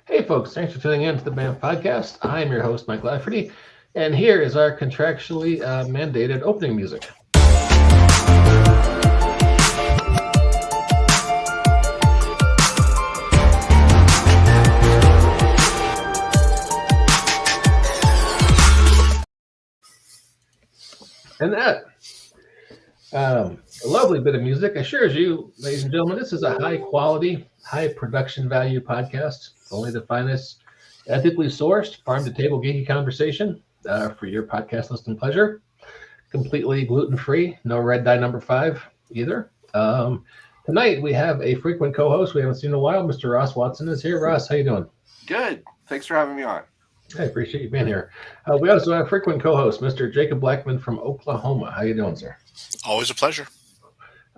Hey, folks, thanks for tuning in to the BAMF podcast. I'm your host, Mike Lafferty, and here is our contractually mandated opening music. And that, a lovely bit of music assures you, ladies and gentlemen, this is a high quality, high production value podcast. Only the finest, ethically sourced, farm to table geeky conversation for your podcast listening pleasure. Completely gluten free, no red dye number 5 either. Tonight we have a frequent co-host we haven't seen in a while. Mr. Ross Watson is here. Ross, how you doing? Good. Thanks for having me on. I appreciate you being here. We also have frequent co-host Mr. Jacob Blackman from Oklahoma. How you doing, sir? Always a pleasure.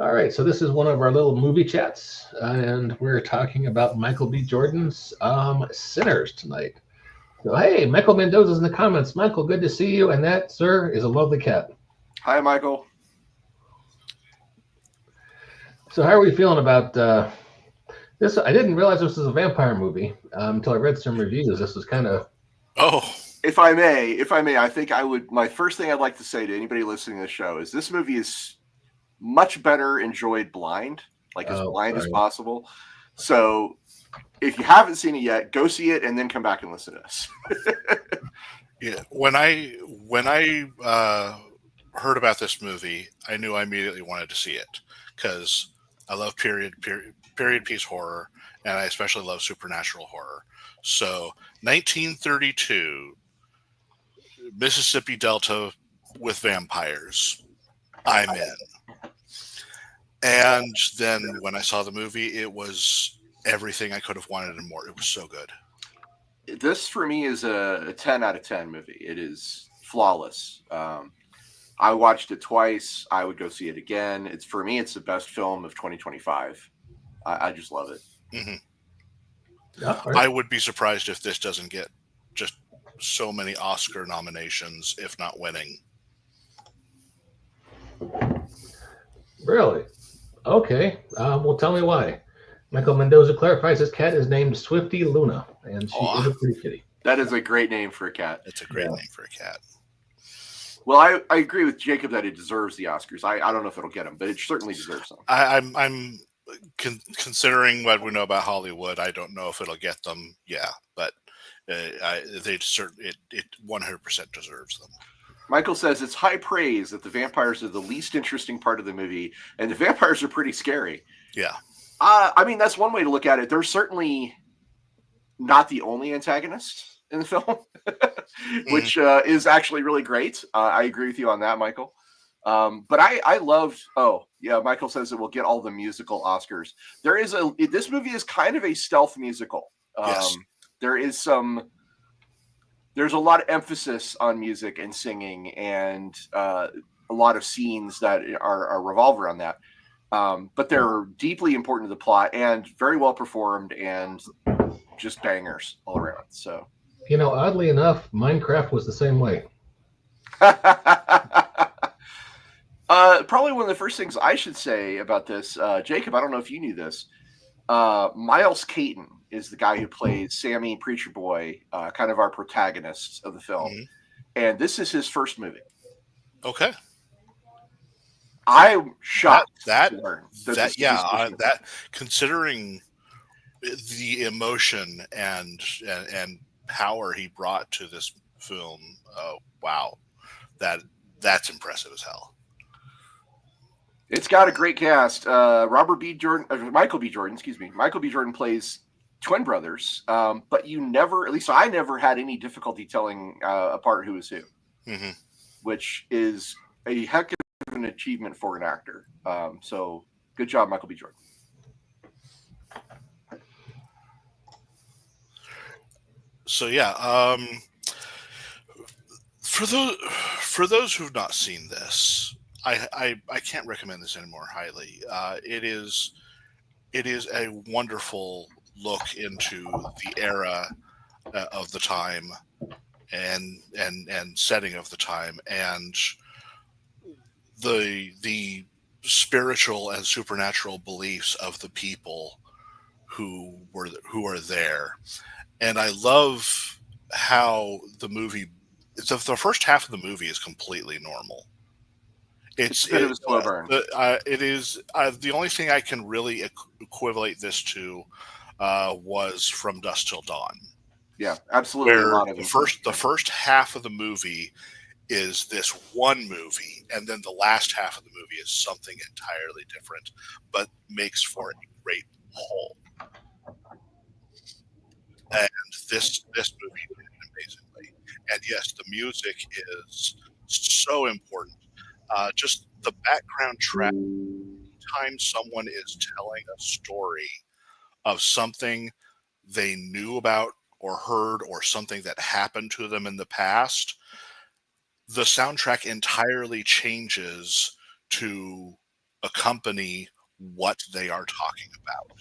All right, so this is one of our little movie chats, and we're talking about Michael B. Jordan's Sinners tonight. So, hey, Michael Mendoza's in the comments. Michael, good to see you, and that, sir, is a lovely cat. Hi, Michael. So how are we feeling about this? I didn't realize this was a vampire movie until I read some reviews. This was kind of... Oh. If I may, I think I would... My first thing I'd like to say to anybody listening to the show is this movie is much better enjoyed blind, like as blind as possible. So if you haven't seen it yet, go see it and then come back and listen to us. Yeah. When I heard about this movie, I knew I immediately wanted to see it because I love period piece horror, and I especially love supernatural horror. So 1932, Mississippi Delta with vampires. I'm in. And then when I saw the movie, it was everything I could have wanted and more. It was so good. This, for me, is a 10 out of 10 movie. It is flawless. I watched it twice. I would go see it again. For me, it's the best film of 2025. I just love it. Mm-hmm. Yeah, I would be surprised if this doesn't get just so many Oscar nominations, if not winning. Really? Okay. Well, tell me why. Michael Mendoza clarifies his cat is named Swifty Luna, and she is a pretty kitty. That is a great name for a cat. It's a great name for a cat. Well, I agree with Jacob that it deserves the Oscars. I don't know if it'll get them, but it certainly deserves them. I'm considering what we know about Hollywood. I don't know if it'll get them. Yeah, but it 100% deserves them. Michael says it's high praise that the vampires are the least interesting part of the movie, and the vampires are pretty scary. Yeah. I mean, that's one way to look at it. They're certainly not the only antagonist in the film, which is actually really great. I agree with you on that, Michael. But I loved. Oh, yeah. Michael says it will get all the musical Oscars. This movie is kind of a stealth musical. Yes. There's a lot of emphasis on music and singing, and a lot of scenes that are revolve around that. But they're deeply important to the plot and very well performed and just bangers all around. So, oddly enough, Minecraft was the same way. Probably one of the first things I should say about this, Jacob, I don't know if you knew this. Miles Caton is the guy who plays Sammy Preacher Boy, kind of our protagonist of the film. Mm-hmm. And this is his first movie. Okay. I'm shocked. That considering the emotion and power he brought to this film, wow, that's impressive as hell. It's got a great cast. Michael B. Jordan plays twin brothers, but you never, at least I never had any difficulty telling apart who is who, mm-hmm. which is a heck of an achievement for an actor. So good job, Michael B. Jordan. So yeah, for those who've not seen this, I can't recommend this any more highly. It is a wonderful look into the era of the time and setting of the time, and the spiritual and supernatural beliefs of the people who are there. And I love how the movie, the first half of the movie is completely normal. It's a bit of a slow burn. It is the only thing I can really equivalent this to was From Dusk Till Dawn. Yeah, absolutely. Where A lot of the first half of the movie is this one movie, and then the last half of the movie is something entirely different, but makes for a great whole. And this movie did it amazingly. And yes, the music is so important. Just the background track. Time someone is telling a story of something they knew about or heard or something that happened to them in the past, the soundtrack entirely changes to accompany what they are talking about.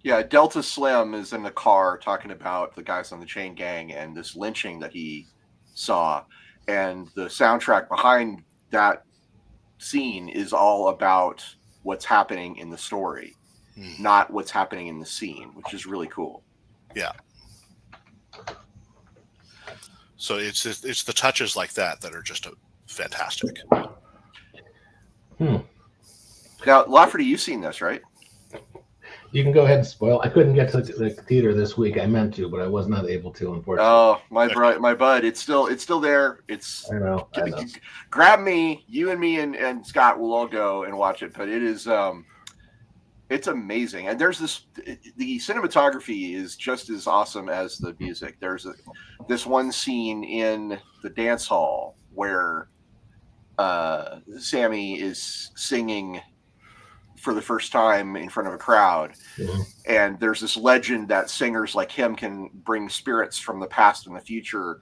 Yeah, Delta Slim is in the car talking about the guys on the chain gang and this lynching that he saw. And the soundtrack behind that scene is all about what's happening in the story, not what's happening in the scene, which is really cool. Yeah. So it's the touches like that are just fantastic. Now, Lafferty, you've seen this, right? You can go ahead and spoil. I couldn't get to the theater this week. I meant to, but I was not able to, unfortunately. Oh, my bud, it's still there. It's I know. Grab me, you and me and Scott will all go and watch it. But it is it's amazing, and there's the cinematography is just as awesome as the music. There's this one scene in the dance hall where Sammy is singing for the first time in front of a crowd. Mm-hmm. And there's this legend that singers like him can bring spirits from the past and the future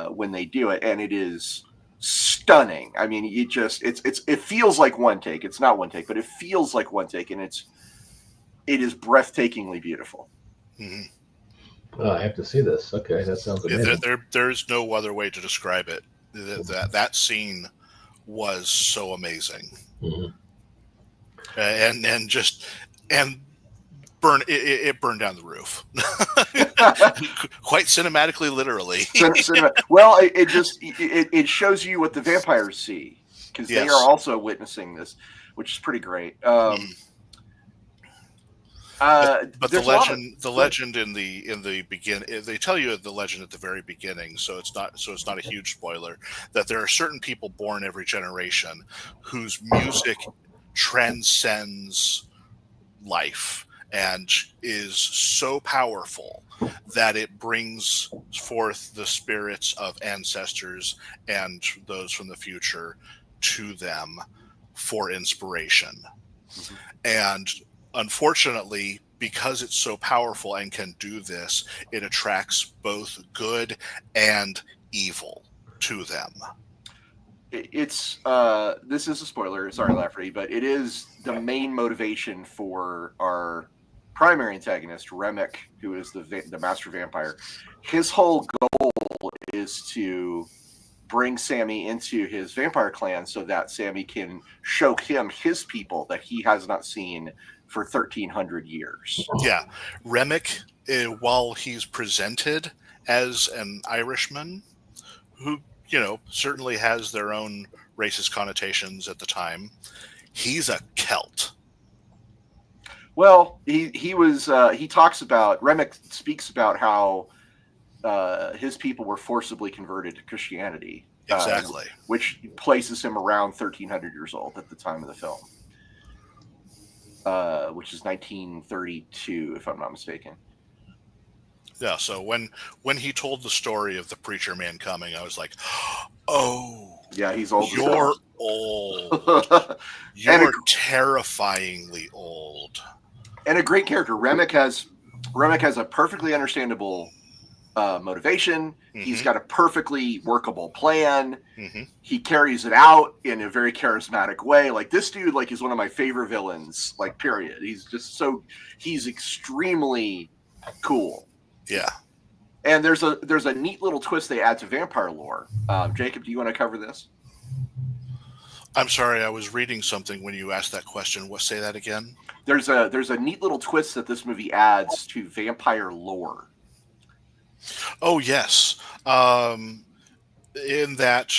when they do it. And it is stunning. I mean, it feels like one take. It's not one take, but it feels like one take. And it is breathtakingly beautiful. Mm-hmm. Oh, I have to see this. Okay. That sounds amazing. There's no other way to describe it. That scene was so amazing. Mm-hmm. And it burned down the roof. Quite cinematically, literally. Well, it shows you what the vampires see, because they are also witnessing this, which is pretty great. But the legend in the beginning, they tell you the legend at the very beginning, so it's not a huge spoiler, that there are certain people born every generation whose music transcends life and is so powerful that it brings forth the spirits of ancestors and those from the future to them for inspiration. Mm-hmm. And unfortunately, because it's so powerful and can do this, it attracts both good and evil to them. It's this is a spoiler, sorry Lafferty, but it is the main motivation for our primary antagonist, Remick, who is the master vampire. His whole goal is to bring Sammy into his vampire clan so that Sammy can show him his people that he has not seen for 1,300 years. Yeah, Remick, while he's presented as an Irishman, who certainly has their own racist connotations at the time, he's a Celt. Well, he talks about, Remick speaks about how his people were forcibly converted to Christianity. Exactly. Which places him around 1,300 years old at the time of the film. Which is 1932, if I'm not mistaken. Yeah, so when he told the story of the preacher man coming, I was like, oh. Yeah, he's old. You're old. You're terrifyingly old. And a great character. Remick has a perfectly understandable motivation. Mm-hmm. He's got a perfectly workable plan. Mm-hmm. He carries it out in a very charismatic way. Like, this dude, like, is one of my favorite villains, like, period. He's extremely cool. Yeah. And there's a neat little twist they add to vampire lore. Jacob, do you want to cover this? I'm sorry, I was reading something when you asked that question. Say that again. There's a neat little twist that this movie adds to vampire lore. Oh yes, in that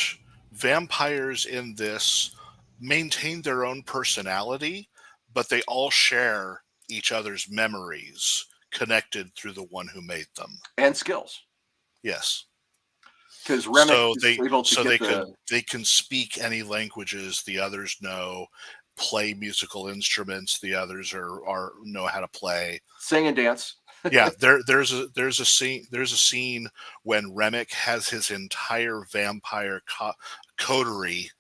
vampires in this maintain their own personality, but they all share each other's memories connected through the one who made them. And skills. Yes. Because Remick So is able to get they can speak any languages the others know, play musical instruments the others are know how to play. sing and dance. Yeah, there's a scene when Remick has his entire vampire coterie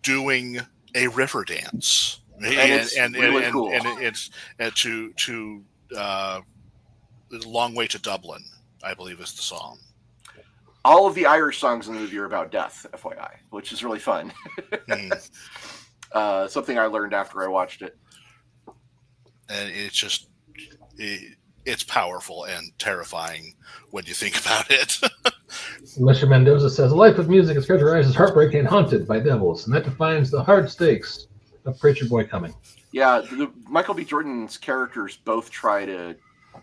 doing a river dance, And it's really cool. and it's to uh, Long Way to Dublin, I believe is the song. All of the Irish songs in the movie are about death, FYI, which is really fun. Something I learned after I watched it. And it's just it's powerful and terrifying when you think about it. Mr. Mendoza says, "A life of music is characterized as heartbreaking and haunted by devils, and that defines the hard stakes of Preacher Boy Coming." Yeah, Michael B. Jordan's characters both try to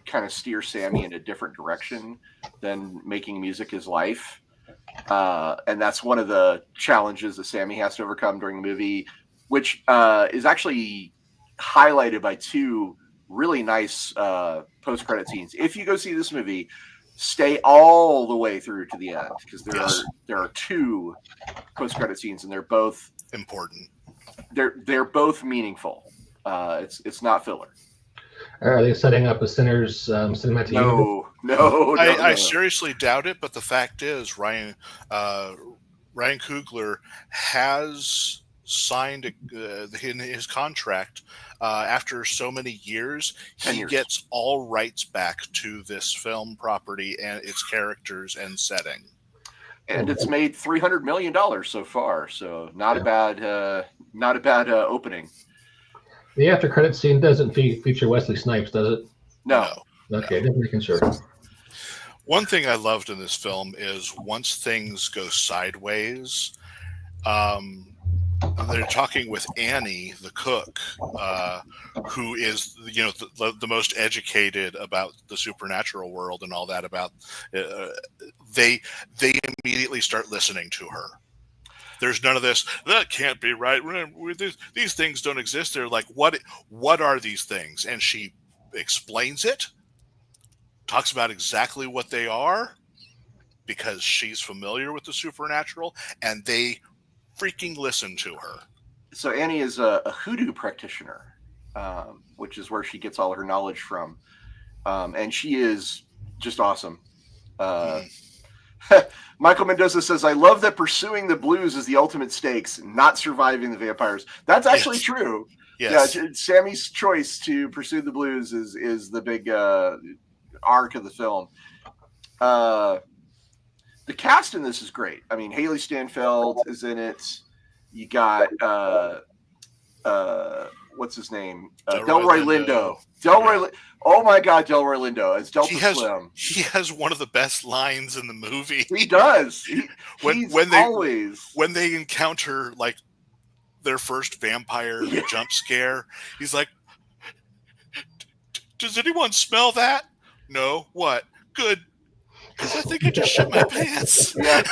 kind of steer Sammy in a different direction than making music his life. And that's one of the challenges that Sammy has to overcome during the movie, which is actually highlighted by two really nice post-credit scenes. If you go see this movie, stay all the way through to the end, because there are two post-credit scenes, and they're both important. They're both meaningful. It's not filler. Are they setting up a Sinners cinematic universe? No. I seriously doubt it, but the fact is, Ryan Coogler has signed in his contract after so many years, he gets all rights back to this film property and its characters and setting. And it's made $300 million so far, so not a bad opening. The after credit scene doesn't feature Wesley Snipes, does it? No. Okay, just making sure. One thing I loved in this film is once things go sideways, they're talking with Annie, the cook, who is the most educated about the supernatural world and all that. About they immediately start listening to her. There's none of this. That can't be right. These things don't exist. They're like, what are these things? And she explains it, talks about exactly what they are, because she's familiar with the supernatural, and they freaking listen to her. So Annie is a hoodoo practitioner, which is where she gets all her knowledge from, and she is just awesome. Michael Mendoza says, "I love that pursuing the blues is the ultimate stakes, not surviving the vampires." That's actually true. Yes. Yeah, Sammy's choice to pursue the blues is the big arc of the film. The cast in this is great. I mean, Haley Steinfeld is in it. You got what's his name? Delroy Lindo. Oh my God, Delroy Lindo as Delta Slim. He has one of the best lines in the movie. He does. When they encounter like their first vampire jump scare, he's like, "Does anyone smell that? No. What? Good. Because I think I just shit my pants." Yeah.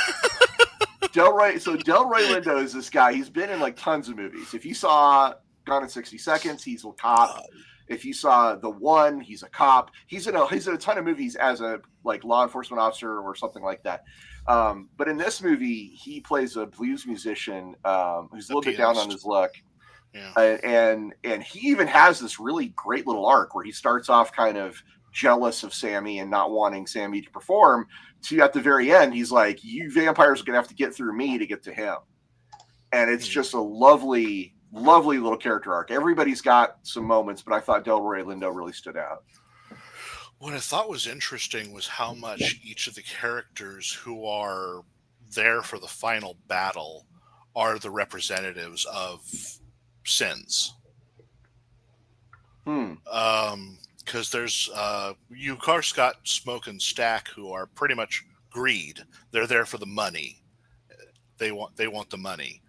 Delroy Lindo is this guy. He's been in like tons of movies. If you saw Gone in 60 Seconds, he's a cop. If you saw The One, he's a cop. He's in a ton of movies as a like law enforcement officer or something like that. But in this movie, he plays a blues musician who's a little bit down on his luck. Yeah. And he even has this really great little arc where he starts off kind of jealous of Sammy and not wanting Sammy to perform, to at the very end, he's like, "You vampires are going to have to get through me to get to him." And it's just a lovely, lovely little character arc. Everybody's got some moments, but I thought Delroy Lindo really stood out. What I thought was interesting was how much each of the characters who are there for the final battle are the representatives of sins. Because there's Ukar, Scott, Smoke, and Stack, who are pretty much greed. They're there for the money. They want the money.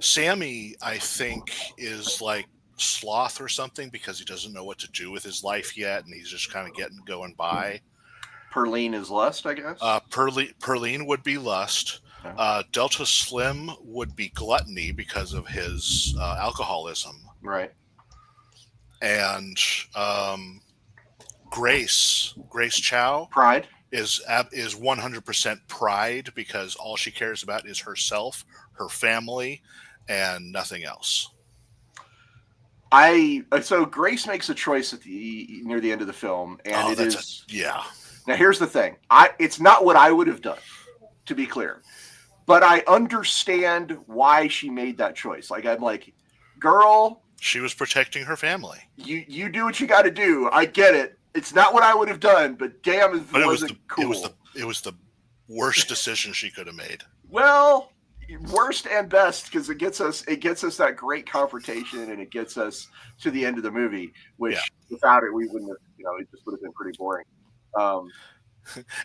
Sammy, I think, is like sloth or something because he doesn't know what to do with his life yet, and he's just kind of going by. Perline is lust, I guess. Perline would be lust. Yeah. Delta Slim would be gluttony because of his alcoholism. Right. And Grace Chow Pride is 100% pride because all she cares about is herself, her family, and nothing else. So Grace makes a choice near the end of the film, and Now here's the thing: it's not what I would have done, to be clear, but I understand why she made that choice. Like I'm like, girl, she was protecting her family. You do what you got to do. I get it. It's not what I would have done, but damn, it wasn't cool. It was the worst decision she could have made. Well, worst and best because it gets us that great confrontation and it gets us to the end of the movie. Which without it, we wouldn't have. It just would have been pretty boring.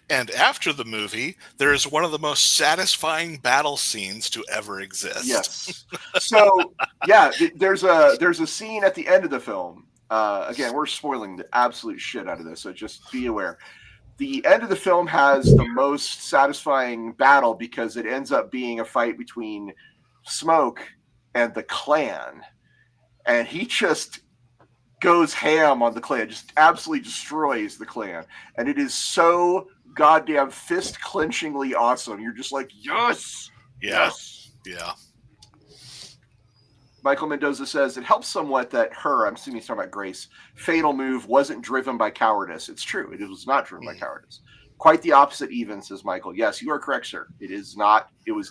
And after the movie, there is one of the most satisfying battle scenes to ever exist. Yes. So yeah, there's a scene at the end of the film. Again, we're spoiling the absolute shit out of this, so just be aware. The end of the film has the most satisfying battle because it ends up being a fight between Smoke and the Klan, and he just goes ham on the Klan, just absolutely destroys the Klan, and it is so goddamn fist clenchingly awesome. You're just like, yes, yes, yeah. Michael Mendoza says it helps somewhat that I'm assuming he's talking about Grace, fatal move wasn't driven by cowardice. It's true. It was not driven by cowardice. Quite the opposite even, says Michael. Yes, you are correct, sir. It was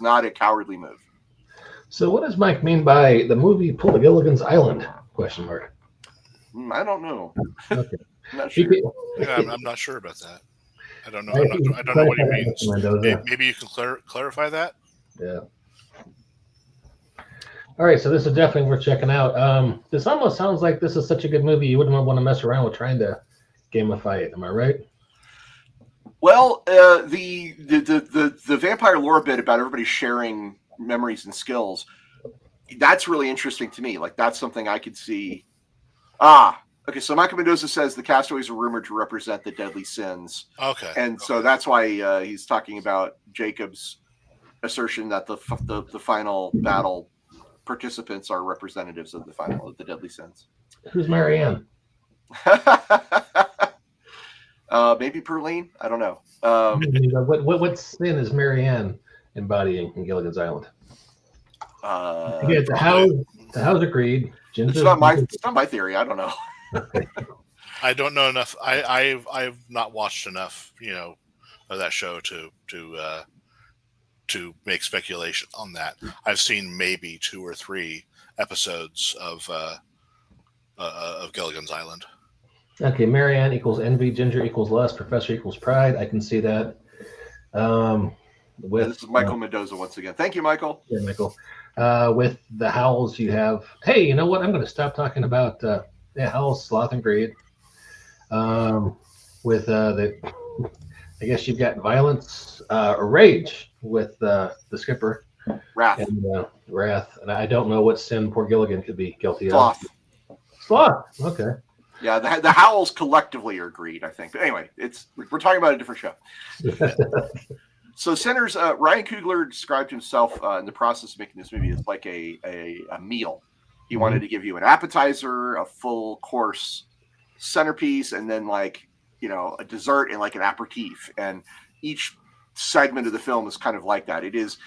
not a cowardly move. So what does Mike mean by the movie Pull the Gilligan's Island? Question mark. I don't know. Okay. I'm not sure. I'm not sure about that. I don't know. I don't know what he means. Maybe you can clarify that? Yeah. All right, so this is definitely worth checking out. This almost sounds like this is such a good movie you wouldn't want to mess around with trying to gamify it. Am I right? Well, the vampire lore bit about everybody sharing memories and skills, that's really interesting to me. Like that's something I could see. Okay. So Michael Mendoza says the castaways are rumored to represent the deadly sins. Okay. And so that's why he's talking about Jacob's assertion that the final battle participants are representatives of the deadly sins. Who's Marianne? Maybe Perline. I don't know. What sin is Marianne embodying in Gilligan's Island? The house agreed. It's not my theory. I don't know. I don't know enough. I've not watched enough, of that show to make speculation on that. I've seen maybe 2 or 3 episodes of Gilligan's Island. Okay, Marianne equals envy, Ginger equals lust, Professor equals pride. I can see that. This is Michael Mendoza once again. Thank you, Michael. Yeah, Michael. With the Howls, you have. Hey, you know what? I'm going to stop talking about Howls, sloth, and greed. With I guess you've got violence, or rage with the skipper. Wrath. And wrath. And I don't know what sin poor Gilligan could be guilty Sloth. of. Sloth. Okay. Yeah, the Howls collectively are greed, I think. But anyway, we're talking about a different show. So, Sinners, Ryan Coogler described himself in the process of making this movie as like a meal. He wanted to give you an appetizer, a full course centerpiece, and then a dessert and like an aperitif. And each segment of the film is kind of like that. It is.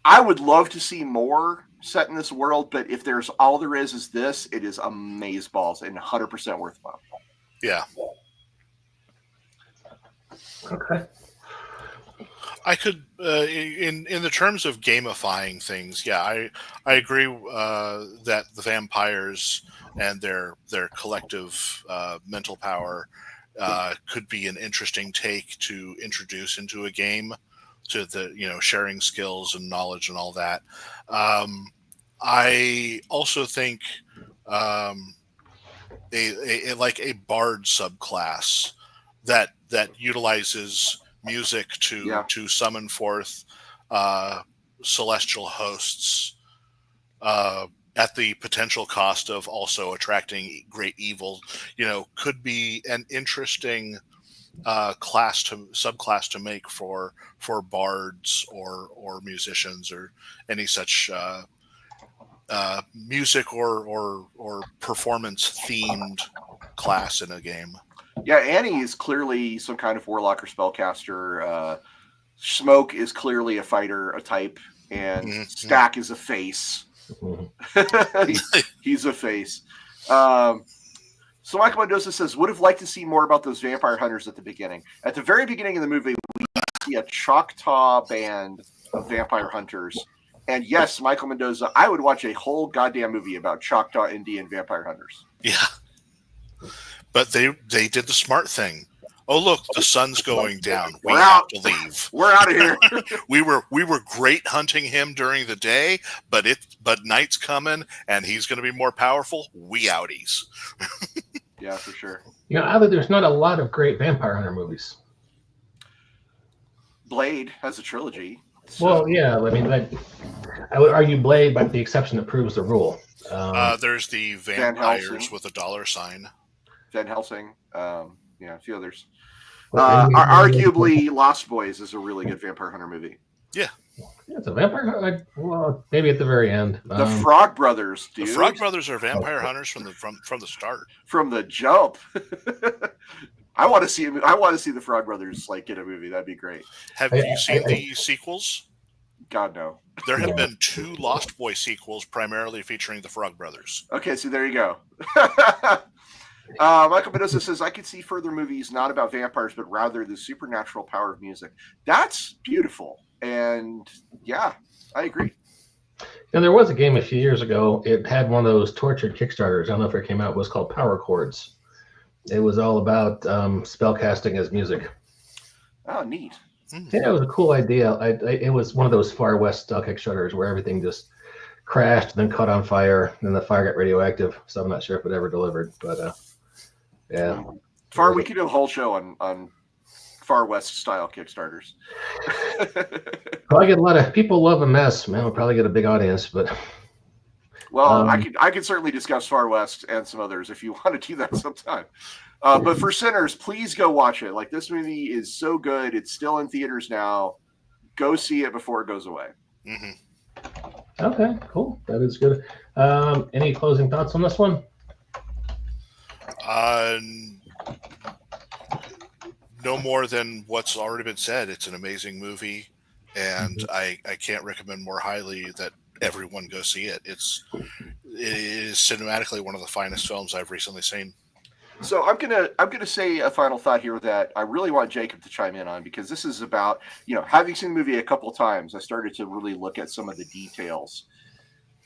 I would love to see more set in this world, but if there's all there is this, it is amazeballs and 100% worthwhile. Yeah. Okay. I could, in the terms of gamifying things, I agree that the vampires and their collective mental power could be an interesting take to introduce into a game, to the sharing skills and knowledge and all that. I also think a bard subclass that utilizes music to summon forth celestial hosts at the potential cost of also attracting great evil, could be an interesting subclass to make for bards or musicians or any such music or performance themed class in a game. Yeah, Annie is clearly some kind of warlock or spellcaster. Smoke is clearly a fighter, a type, and Stack is a face. He's a face. So Michael Mendoza says, would have liked to see more about those vampire hunters at the beginning. At the very beginning of the movie, we see a Choctaw band of vampire hunters. And yes, Michael Mendoza, I would watch a whole goddamn movie about Choctaw Indian vampire hunters. Yeah. But they did the smart thing. Oh, look, the sun's going down. We have to leave. We're out of here. we were great hunting him during the day, but night's coming and he's going to be more powerful. We outies. Yeah, for sure. There's not a lot of great vampire hunter movies. Blade has a trilogy. So. Well, yeah. I mean, I would argue Blade, by the exception that proves the rule. There's the vampires with a $sign. Van Helsing. Yeah, a few others. Arguably, Lost Boys is a really good vampire hunter movie. Yeah. It's a vampire. Well, maybe at the very end. The Frog Brothers, dude. The Frog Brothers are vampire hunters from the start. From the jump. I want to see the Frog Brothers get a movie. That'd be great. Have you seen the sequels? God, no. There have been 2 Lost Boy sequels, primarily featuring the Frog Brothers. Okay, so there you go. Michael Mendoza says, I could see further movies not about vampires, but rather the supernatural power of music. That's beautiful. And yeah, I agree. And there was a game a few years ago. It had one of those tortured Kickstarters. I don't know if it came out. It was called Power Chords. It was all about spell casting as music. Oh, neat. Yeah, it was a cool idea. It was one of those Far West style Kickstarters where everything just crashed, then caught on fire, and the fire got radioactive. So I'm not sure if it ever delivered, but yeah. We could do a whole show on Far West style Kickstarters. Probably get a lot of people love a mess, man. We'll probably get a big audience, but I could certainly discuss Far West and some others if you want to do that sometime. But for sinners, please go watch it. This movie is so good. It's still in theaters now. Go see it before it goes away. Mm-hmm. Okay, cool. That is good. Any closing thoughts on this one? No more than what's already been said. It's an amazing movie, and I can't recommend more highly that everyone go see it. It is cinematically one of the finest films I've recently seen. So I'm gonna say a final thought here that I really want Jacob to chime in on, because this is about, having seen the movie a couple of times, I started to really look at some of the details.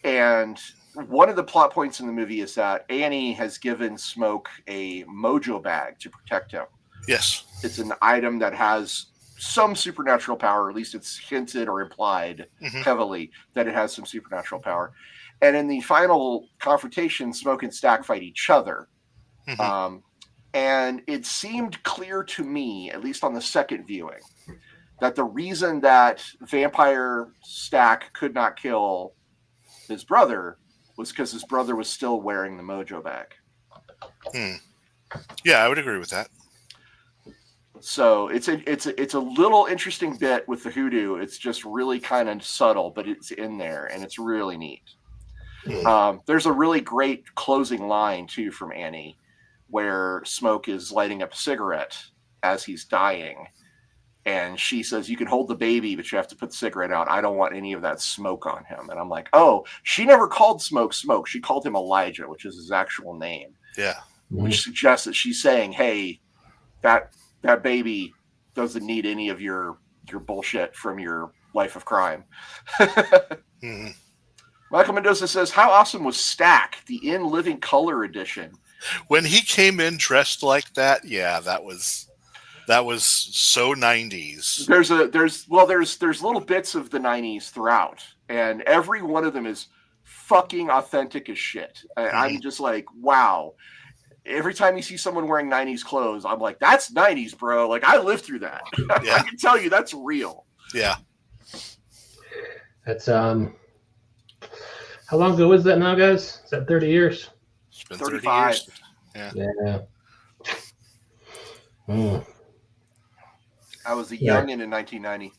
And one of the plot points in the movie is that Annie has given Smoke a mojo bag to protect him. Yes. It's an item that has some supernatural power, or at least it's hinted or implied heavily that it has some supernatural power. And in the final confrontation, Smoke and Stack fight each other. Mm-hmm. And it seemed clear to me, at least on the second viewing, that the reason that vampire Stack could not kill his brother was because his brother was still wearing the mojo bag. Yeah, I would agree with that. So it's a little interesting bit with the hoodoo. It's just really kind of subtle, but it's in there, and it's really neat. There's a really great closing line too from Annie, where Smoke is lighting up a cigarette as he's dying, and she says, "You can hold the baby, but you have to put the cigarette out. I don't want any of that smoke on him." And I'm like, oh, she never called Smoke Smoke. She called him Elijah, which is his actual name. Yeah. Which suggests that she's saying, hey, that baby doesn't need any of your bullshit from your life of crime. Michael Mendoza says, how awesome was Stack, the In Living Color edition? When he came in dressed like that, yeah, that was so 90s. There's little bits of the 90s throughout, and every one of them is fucking authentic as shit. I'm just like, wow. Every time you see someone wearing 90s clothes, I'm like, that's 90s, bro. Like, I lived through that. Yeah. I can tell you that's real. Yeah. That's how How long ago was that now, guys? Is that 30 years? It's been 35. 30 years. Yeah. Mm. I was a Yeah. youngin in 1990.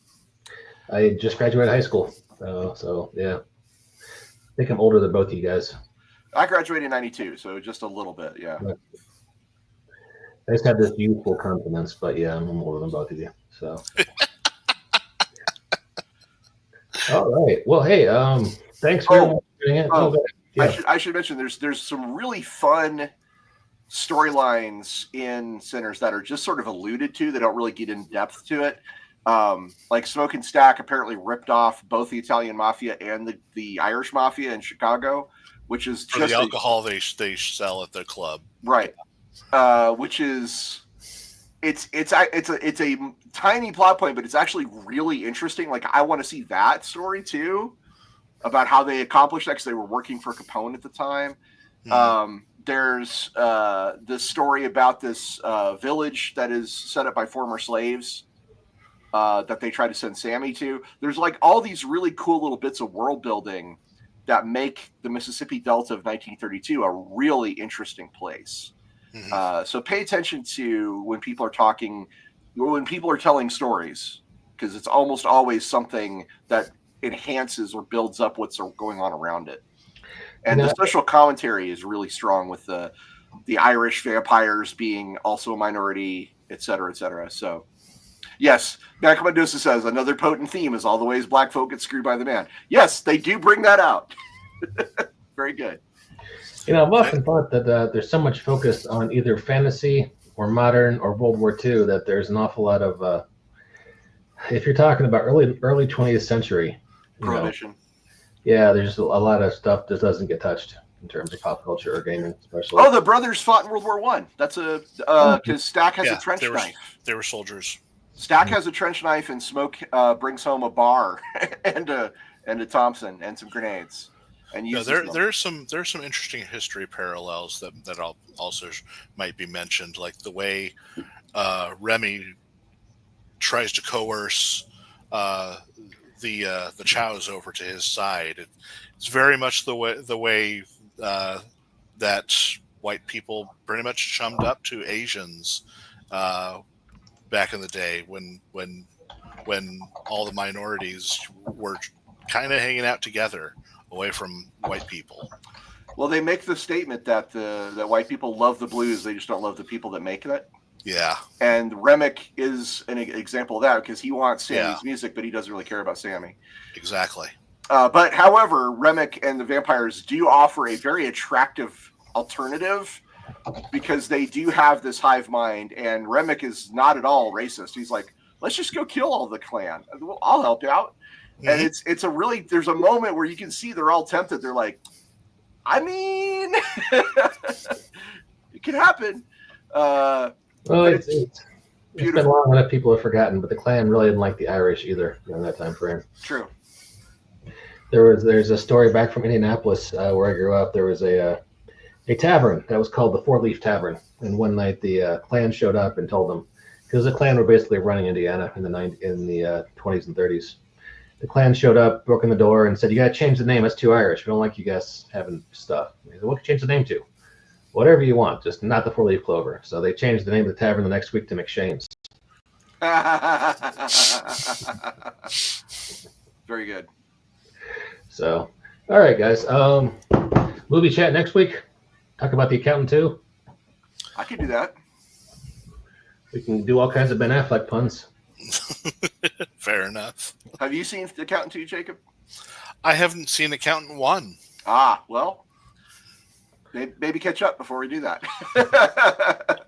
I just graduated high school. So, yeah. I think I'm older than both of you guys. I graduated in 92, so just a little bit, yeah. I just have this youthful confidence, but yeah, I'm older than both of you. So. All right. Well, hey, thanks very much for doing it. Yeah. I should mention there's some really fun storylines in Sinners that are just sort of alluded to. They don't really get in depth to it. Like Smoke and Stack apparently ripped off both the Italian mafia and the Irish mafia in Chicago, which is For just the alcohol they sell at the club, right? Which is it's a tiny plot point, but it's actually really interesting. Like I want to see that story too, about how they accomplished that because they were working for Capone at the time. Mm-hmm. There's this story about this village that is set up by former slaves that they try to send Sammy to. There's like all these really cool little bits of world building that make the Mississippi Delta of 1932 a really interesting place. Mm-hmm. So pay attention to when people are talking, when people are telling stories, because it's almost always something that enhances or builds up what's going on around it. And the social commentary is really strong with the Irish vampires being also a minority, et cetera, et cetera. So, yes, Mac Mendoza says another potent theme is all the ways black folk get screwed by the man. Yes, they do bring that out. Very good. I've often thought that there's so much focus on either fantasy or modern or World War II that there's an awful lot of, if you're talking about early 20th century, Prohibition. Yeah, there's a lot of stuff that doesn't get touched in terms of pop culture or gaming, especially. Oh, the brothers fought in World War I. That's because Stack has a trench knife. They were soldiers. Stack has a trench knife, and Smoke brings home a bar and a Thompson and some grenades. And there's some interesting history parallels that also might be mentioned, like the way Remy tries to coerce the Chows over to his side. It's very much the way that white people pretty much chummed up to Asians back in the day when all the minorities were kind of hanging out together away from white people. Well, they make the statement that that white people love the blues, they just don't love the people that make it. Yeah. And Remick is an example of that because he wants Sammy's music, but he doesn't really care about Sammy. Exactly. But however, Remick and the vampires do offer a very attractive alternative because they do have this hive mind, and Remick is not at all racist. He's like, let's just go kill all the clan. I'll help you out. Mm-hmm. And it's a really, there's a moment where you can see they're all tempted. They're like, I mean, it can happen. Well, it's been long enough people have forgotten, but the Klan really didn't like the Irish either during that time frame. True. There's a story back from Indianapolis where I grew up. There was a tavern that was called the Four Leaf Tavern, and one night the Klan showed up and told them, because the Klan were basically running Indiana in the 20s and 30s. The Klan showed up, broke in the door, and said, "You got to change the name. That's too Irish. We don't like you guys having stuff." He said, "What can you change the name to?" "Whatever you want, just not the Four-Leaf Clover." So they changed the name of the tavern the next week to McShane's. Very good. So, all right, guys. Movie chat next week. Talk about The Accountant 2. I can do that. We can do all kinds of Ben Affleck puns. Fair enough. Have you seen The Accountant 2, Jacob? I haven't seen Accountant 1. Well, maybe catch up before we do that.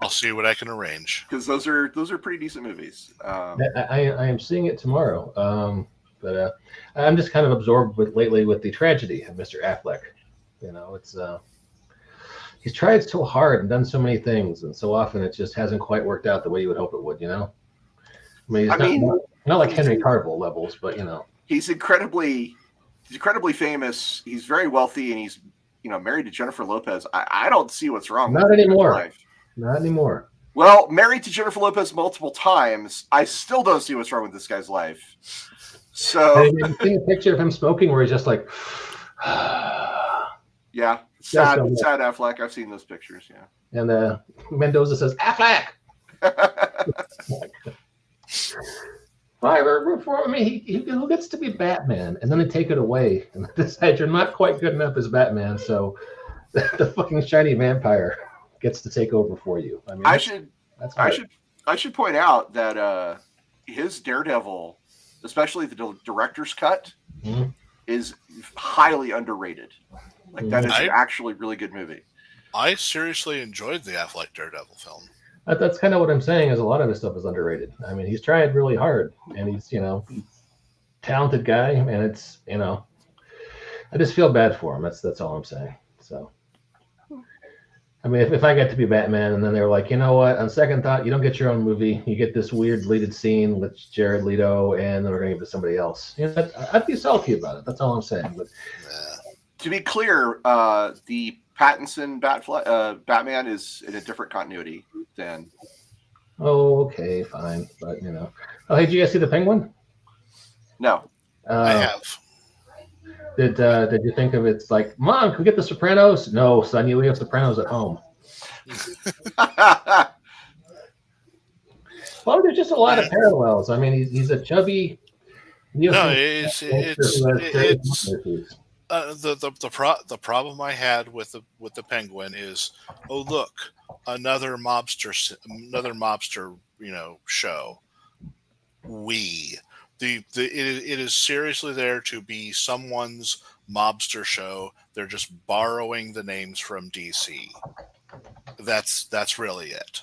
I'll see what I can arrange. Because those are pretty decent movies. I am seeing it tomorrow. But I'm just kind of absorbed lately with the tragedy of Mr. Affleck. It's he's tried so hard and done so many things, and so often it just hasn't quite worked out the way you would hope it would. I mean, not like Henry Cavill levels, but he's incredibly famous. He's very wealthy, and he's married to Jennifer Lopez. I don't see what's wrong. Not anymore. Not anymore. Well, married to Jennifer Lopez multiple times, I still don't see what's wrong with this guy's life. So have you seen a picture of him smoking where he's just like Yeah, That's sad, so good. sad Affleck. I've seen those pictures. Yeah. And Mendoza says, Affleck! I mean, who gets to be Batman? And then they take it away and decide you're not quite good enough as Batman, so the fucking shiny vampire gets to take over for you. I mean, I should point out that his Daredevil, especially the director's cut, Mhm. is highly underrated. Like that is an actually really good movie. I seriously enjoyed the Affleck Daredevil film. That's kind of what I'm saying. Is a lot of his stuff is underrated. I mean, he's tried really hard, and he's talented guy, and it's I just feel bad for him. That's all I'm saying. So, I mean, if I get to be Batman, and then they're like, you know what? On second thought, you don't get your own movie. You get this weird deleted scene with Jared Leto, and then we're gonna give it to somebody else. I'd be salty about it. That's all I'm saying. But to be clear, the Pattinson Batman is in a different continuity than. oh, okay, fine. But oh, hey, did you guys see the Penguin? No. I have. Did you think of it's like, Mom, can we get the Sopranos? No, son, we have Sopranos at home. Well, there's just a lot of parallels. I mean, he's a chubby. No, the problem I had with the Penguin is, oh look, another mobster show. It is seriously there to be someone's mobster show. They're just borrowing the names from DC. That's really it.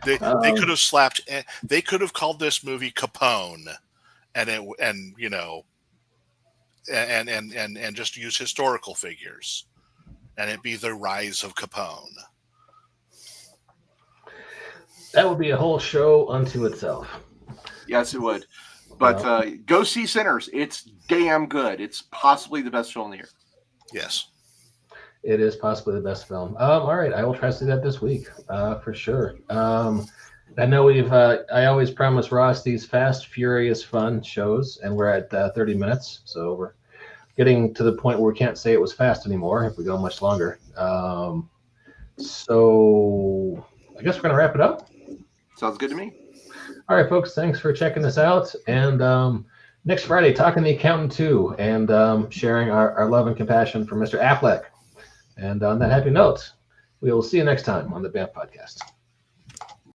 They could have slapped. They could have called this movie Capone, and just use historical figures, and it'd be the rise of Capone. That would be a whole show unto itself. Yes, it would. But go see Sinners. It's damn good. It's possibly the best film of the year. Yes. It is possibly the best film. All right, I will try to see that this week for sure. I know I always promise Ross these fast, furious, fun shows, and we're at 30 minutes. So we're getting to the point where we can't say it was fast anymore if we go much longer. So I guess we're going to wrap it up. Sounds good to me. All right, folks, thanks for checking this out. And next Friday, Talking the Accountant 2 and sharing our love and compassion for Mr. Affleck. And on that happy note, we will see you next time on the BAMF Podcast.